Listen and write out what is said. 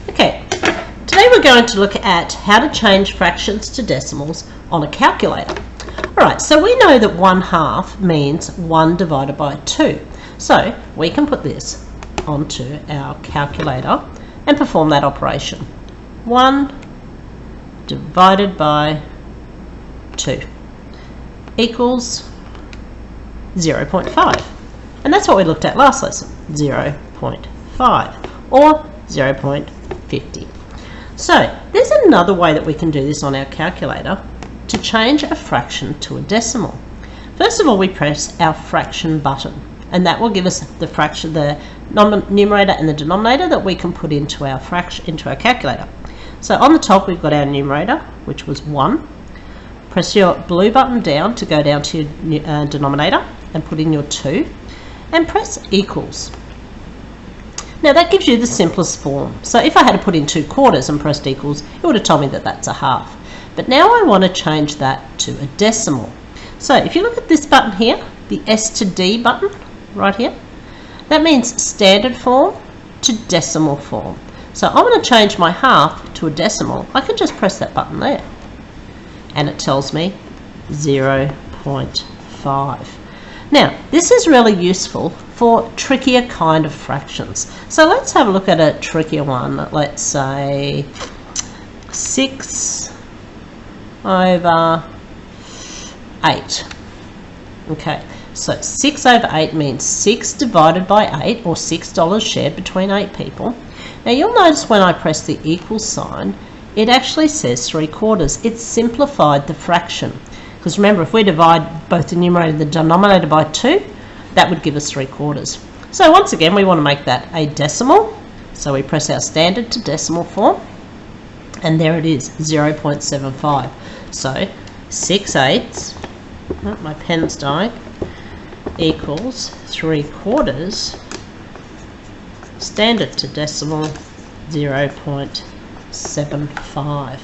Okay, today we're going to look at how to change fractions to decimals on a calculator. Alright, so we know that 1/2 means 1 divided by 2. So we can put this onto our calculator and perform that operation. 1 divided by 2 equals 0.5. And that's what we looked at last lesson, 0.5 or 0.50. So there's another way that we can do this on our calculator to change a fraction to a decimal. First of all, we press our fraction button, and that will give us the fraction, the numerator and the denominator that we can put into our fraction, into our calculator. So on the top we've got our numerator, which was 1. Press your blue button down to go down to your denominator and put in your 2, and press equals. Now that gives you the simplest form. So if I had to put in 2/4 and pressed equals, it would have told me that that's a half. But now I want to change that to a decimal. So if you look at this button here, the S to D button right here, that means standard form to decimal form. So I want to change my half to a decimal. I can just press that button there and it tells me 0.5. Now this is really useful for trickier kind of fractions. So let's have a look at a trickier one. Let's say 6/8. Okay, so 6/8 means 6 divided by 8, or $6 shared between 8 people. Now you'll notice when I press the equal sign, it actually says 3/4. It's simplified the fraction. Because remember, if we divide both the numerator and the denominator by 2, that would give us 3/4. So once again, we want to make that a decimal. So we press our standard to decimal form, and there it is, 0.75. So 6/8, oh, my pen's dying, equals 3/4, standard to decimal, 0.75.